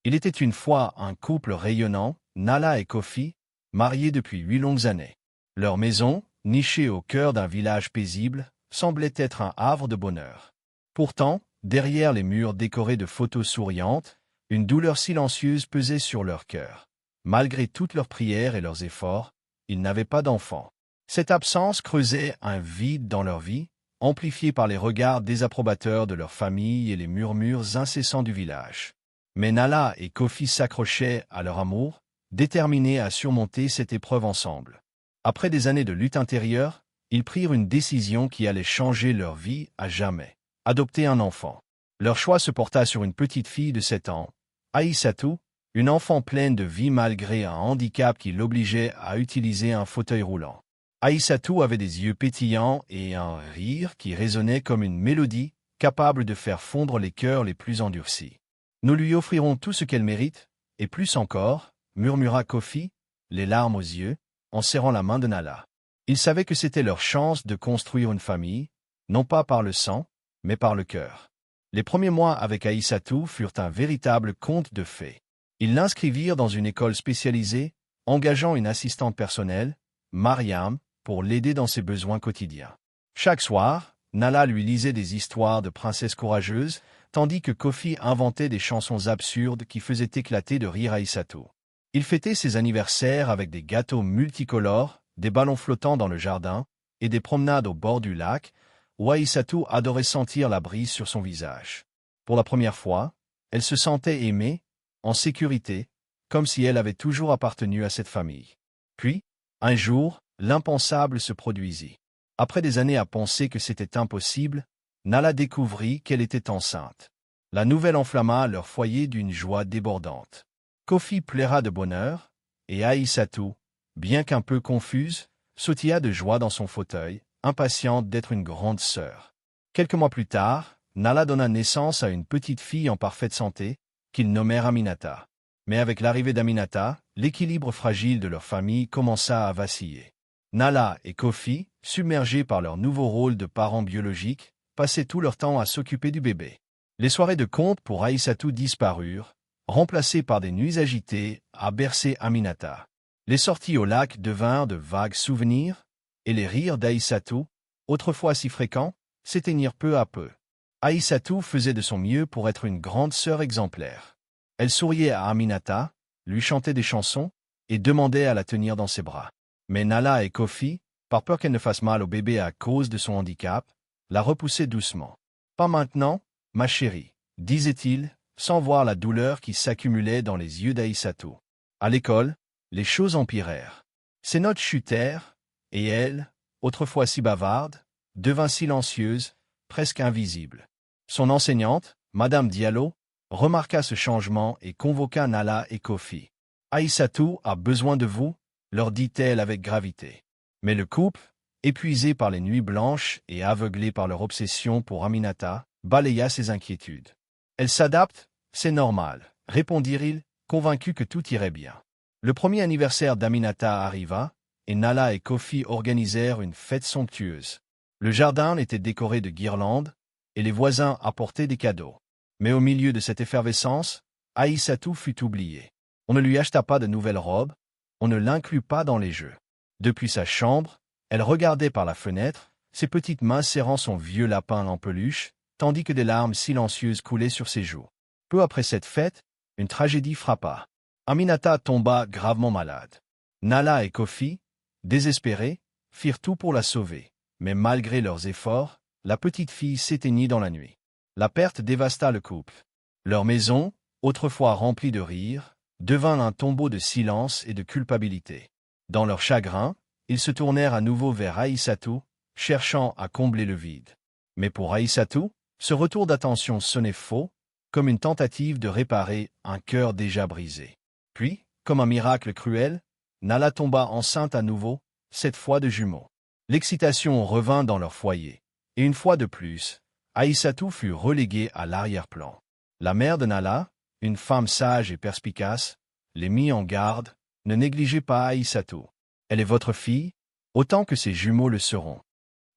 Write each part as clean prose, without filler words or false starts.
Il était une fois un couple rayonnant, Nala et Kofi, mariés depuis 8 longues années. Leur maison, nichée au cœur d'un village paisible, semblait être un havre de bonheur. Pourtant, derrière les murs décorés de photos souriantes, une douleur silencieuse pesait sur leur cœur. Malgré toutes leurs prières et leurs efforts, ils n'avaient pas d'enfants. Cette absence creusait un vide dans leur vie, amplifié par les regards désapprobateurs de leur famille et les murmures incessants du village. Mais Nala et Kofi s'accrochaient à leur amour, déterminés à surmonter cette épreuve ensemble. Après des années de lutte intérieure, ils prirent une décision qui allait changer leur vie à jamais. Adopter un enfant. Leur choix se porta sur une petite fille de 7 ans, Aïssatou, une enfant pleine de vie malgré un handicap qui l'obligeait à utiliser un fauteuil roulant. Aïssatou avait des yeux pétillants et un rire qui résonnait comme une mélodie, capable de faire fondre les cœurs les plus endurcis. « Nous lui offrirons tout ce qu'elle mérite, et plus encore, » murmura Kofi, les larmes aux yeux, en serrant la main de Nala. Ils savaient que c'était leur chance de construire une famille, non pas par le sang, mais par le cœur. Les premiers mois avec Aïssatou furent un véritable conte de fées. Ils l'inscrivirent dans une école spécialisée, engageant une assistante personnelle, Mariam, pour l'aider dans ses besoins quotidiens. Chaque soir, Nala lui lisait des histoires de princesses courageuses, tandis que Kofi inventait des chansons absurdes qui faisaient éclater de rire Aïssatou. Il fêtait ses anniversaires avec des gâteaux multicolores, des ballons flottants dans le jardin et des promenades au bord du lac, où Aïssatou adorait sentir la brise sur son visage. Pour la première fois, elle se sentait aimée, en sécurité, comme si elle avait toujours appartenu à cette famille. Puis, un jour, l'impensable se produisit. Après des années à penser que c'était impossible, Nala découvrit qu'elle était enceinte. La nouvelle enflamma leur foyer d'une joie débordante. Kofi plaira de bonheur, et Aïssatou, bien qu'un peu confuse, sautilla de joie dans son fauteuil, impatiente d'être une grande sœur. Quelques mois plus tard, Nala donna naissance à une petite fille en parfaite santé, qu'ils nommèrent Aminata. Mais avec l'arrivée d'Aminata, l'équilibre fragile de leur famille commença à vaciller. Nala et Kofi, submergés par leur nouveau rôle de parents biologiques, passaient tout leur temps à s'occuper du bébé. Les soirées de conte pour Aïssatou disparurent, remplacées par des nuits agitées à bercer Aminata. Les sorties au lac devinrent de vagues souvenirs, et les rires d'Aïssatou, autrefois si fréquents, s'éteignirent peu à peu. Aïssatou faisait de son mieux pour être une grande sœur exemplaire. Elle souriait à Aminata, lui chantait des chansons, et demandait à la tenir dans ses bras. Mais Nala et Kofi, par peur qu'elle ne fasse mal au bébé à cause de son handicap, la repoussaient doucement. « Pas maintenant, ma chérie, » disait-il, sans voir la douleur qui s'accumulait dans les yeux d'Aïssatou. À l'école, les choses empirèrent. Ses notes chutèrent, et elle, autrefois si bavarde, devint silencieuse, presque invisible. Son enseignante, Madame Diallo, remarqua ce changement et convoqua Nala et Kofi. « Aïssatou a besoin de vous, » leur dit-elle avec gravité. Mais le couple, épuisé par les nuits blanches et aveuglé par leur obsession pour Aminata, balaya ses inquiétudes. « Elle s'adapte, c'est normal, » répondirent-ils, convaincus que tout irait bien. Le premier anniversaire d'Aminata arriva, et Nala et Kofi organisèrent une fête somptueuse. Le jardin était décoré de guirlandes, et les voisins apportaient des cadeaux. Mais au milieu de cette effervescence, Aïssatou fut oubliée. On ne lui acheta pas de nouvelles robes, on ne l'inclut pas dans les jeux. Depuis sa chambre, elle regardait par la fenêtre, ses petites mains serrant son vieux lapin en peluche, tandis que des larmes silencieuses coulaient sur ses joues. Peu après cette fête, une tragédie frappa. Aminata tomba gravement malade. Nala et Kofi, désespérés, firent tout pour la sauver, mais malgré leurs efforts, la petite fille s'éteignit dans la nuit. La perte dévasta le couple. Leur maison, autrefois remplie de rires, devint un tombeau de silence et de culpabilité. Dans leur chagrin, ils se tournèrent à nouveau vers Aïssatou, cherchant à combler le vide. Mais pour Aïssatou, ce retour d'attention sonnait faux, comme une tentative de réparer un cœur déjà brisé. Puis, comme un miracle cruel, Nala tomba enceinte à nouveau, cette fois de jumeaux. L'excitation revint dans leur foyer, et une fois de plus, Aïssatou fut reléguée à l'arrière-plan. La mère de Nala, une femme sage et perspicace, les mit en garde, ne négligez pas Aïssatou. Elle est votre fille, autant que ses jumeaux le seront.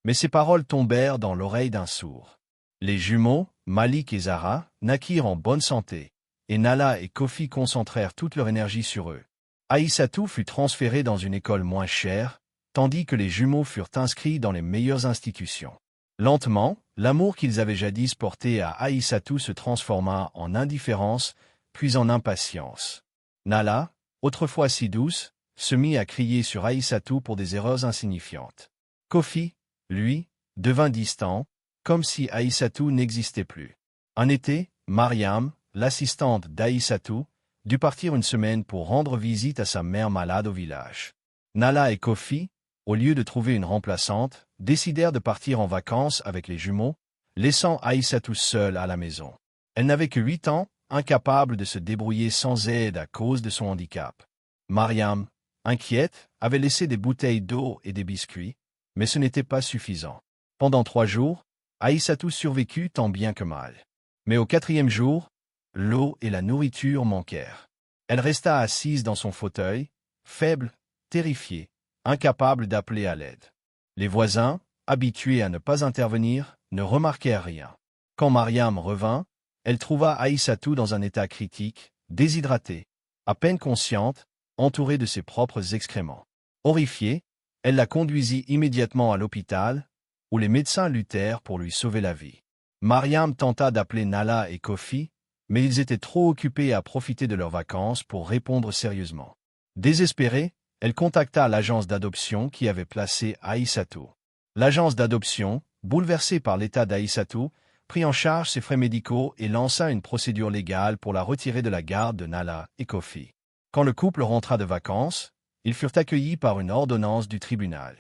Mais ces paroles tombèrent dans l'oreille d'un sourd. Les jumeaux, Malik et Zara, naquirent en bonne santé, et Nala et Kofi concentrèrent toute leur énergie sur eux. Aïssatou fut transférée dans une école moins chère, tandis que les jumeaux furent inscrits dans les meilleures institutions. Lentement, l'amour qu'ils avaient jadis porté à Aïssatou se transforma en indifférence, puis en impatience. Nala, autrefois si douce, se mit à crier sur Aïssatou pour des erreurs insignifiantes. Kofi, lui, devint distant, comme si Aïssatou n'existait plus. Un été, Mariam, l'assistante d'Aïssatou, dut partir une semaine pour rendre visite à sa mère malade au village. Nala et Kofi, au lieu de trouver une remplaçante, décidèrent de partir en vacances avec les jumeaux, laissant Aïssatou seule à la maison. Elle n'avait que 8 ans, incapable de se débrouiller sans aide à cause de son handicap. Mariam, inquiète, avait laissé des bouteilles d'eau et des biscuits, mais ce n'était pas suffisant. Pendant 3 jours, Aïssatou survécut tant bien que mal. Mais au 4e jour, l'eau et la nourriture manquèrent. Elle resta assise dans son fauteuil, faible, terrifiée, incapable d'appeler à l'aide. Les voisins, habitués à ne pas intervenir, ne remarquèrent rien. Quand Mariam revint, elle trouva Aïssatou dans un état critique, déshydratée, à peine consciente, entourée de ses propres excréments. Horrifiée, elle la conduisit immédiatement à l'hôpital, où les médecins luttèrent pour lui sauver la vie. Mariam tenta d'appeler Nala et Kofi, mais ils étaient trop occupés à profiter de leurs vacances pour répondre sérieusement. Désespérée, elle contacta l'agence d'adoption qui avait placé Aïssatou. L'agence d'adoption, bouleversée par l'état d'Aïssatou, prit en charge ses frais médicaux et lança une procédure légale pour la retirer de la garde de Nala et Kofi. Quand le couple rentra de vacances, ils furent accueillis par une ordonnance du tribunal.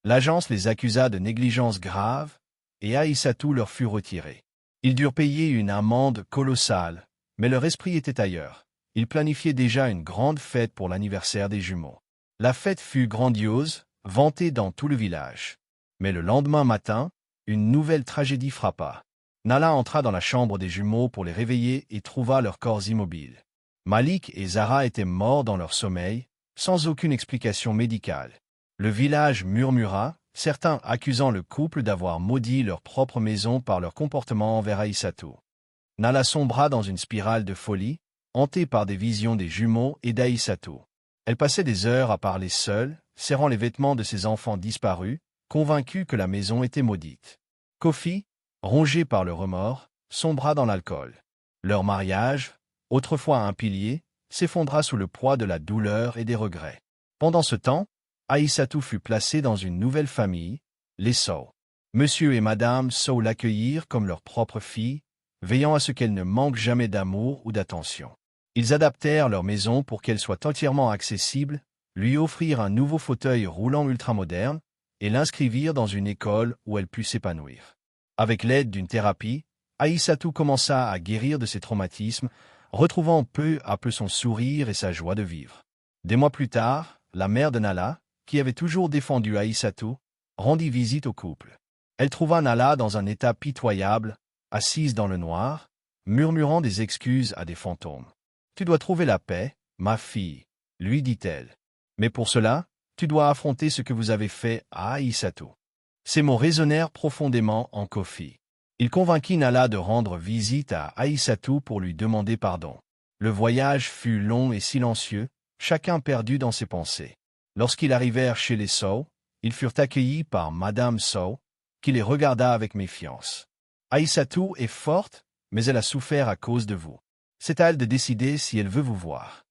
L'agence les accusa de négligence grave et Aïssatou leur fut retirée. Ils durent payer une amende colossale, mais leur esprit était ailleurs. Ils planifiaient déjà une grande fête pour l'anniversaire des jumeaux. La fête fut grandiose, vantée dans tout le village. Mais le lendemain matin, une nouvelle tragédie frappa. Nala entra dans la chambre des jumeaux pour les réveiller et trouva leurs corps immobiles. Malik et Zara étaient morts dans leur sommeil, sans aucune explication médicale. Le village murmura, certains accusant le couple d'avoir maudit leur propre maison par leur comportement envers Aïssatou. Nala sombra dans une spirale de folie, hantée par des visions des jumeaux et d'Aïssatou. Elle passait des heures à parler seule, serrant les vêtements de ses enfants disparus, convaincue que la maison était maudite. Kofi, rongé par le remords, sombra dans l'alcool. Leur mariage, autrefois un pilier, s'effondra sous le poids de la douleur et des regrets. Pendant ce temps, Aïssatou fut placée dans une nouvelle famille, les Sow. Monsieur et Madame Sow l'accueillirent comme leur propre fille, veillant à ce qu'elle ne manque jamais d'amour ou d'attention. Ils adaptèrent leur maison pour qu'elle soit entièrement accessible, lui offrirent un nouveau fauteuil roulant ultramoderne et l'inscrivirent dans une école où elle put s'épanouir. Avec l'aide d'une thérapie, Aïssatou commença à guérir de ses traumatismes, retrouvant peu à peu son sourire et sa joie de vivre. Des mois plus tard, la mère de Nala, qui avait toujours défendu Aïssatou, rendit visite au couple. Elle trouva Nala dans un état pitoyable, assise dans le noir, murmurant des excuses à des fantômes. « Tu dois trouver la paix, ma fille, » lui dit-elle. « Mais pour cela, tu dois affronter ce que vous avez fait à Aïssatou. » Ces mots résonnèrent profondément en Kofi. Il convainquit Nala de rendre visite à Aïssatou pour lui demander pardon. Le voyage fut long et silencieux, chacun perdu dans ses pensées. Lorsqu'ils arrivèrent chez les Sow, ils furent accueillis par Madame Sow, qui les regarda avec méfiance. « Aïssatou est forte, mais elle a souffert à cause de vous. C'est à elle de décider si elle veut vous voir. »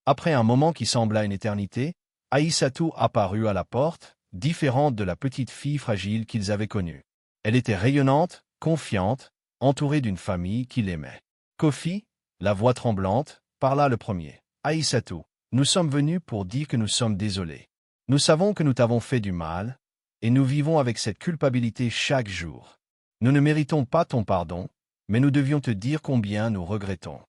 Après un moment qui sembla une éternité, Aïssatou apparut à la porte, différente de la petite fille fragile qu'ils avaient connue. Elle était rayonnante, confiante, entourée d'une famille qui l'aimait. Kofi, la voix tremblante, parla le premier. « Aïssatou, nous sommes venus pour dire que nous sommes désolés. Nous savons que nous t'avons fait du mal, et nous vivons avec cette culpabilité chaque jour. Nous ne méritons pas ton pardon, mais nous devions te dire combien nous regrettons. »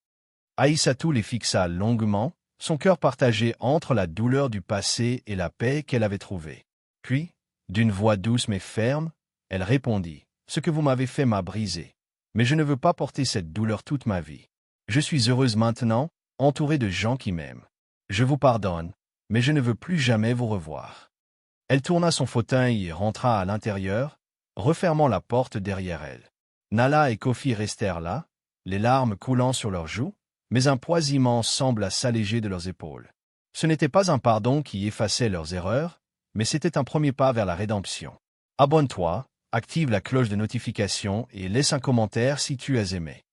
Aïssatou les fixa longuement, son cœur partagé entre la douleur du passé et la paix qu'elle avait trouvée. Puis, d'une voix douce mais ferme, elle répondit « Ce que vous m'avez fait m'a brisé, mais je ne veux pas porter cette douleur toute ma vie. Je suis heureuse maintenant, entourée de gens qui m'aiment. Je vous pardonne, mais je ne veux plus jamais vous revoir. » Elle tourna son fauteuil et rentra à l'intérieur, refermant la porte derrière elle. Nala et Kofi restèrent là, les larmes coulant sur leurs joues, mais un poids immense semble s'alléger de leurs épaules. Ce n'était pas un pardon qui effaçait leurs erreurs, mais c'était un premier pas vers la rédemption. Abonne-toi, active la cloche de notification et laisse un commentaire si tu as aimé.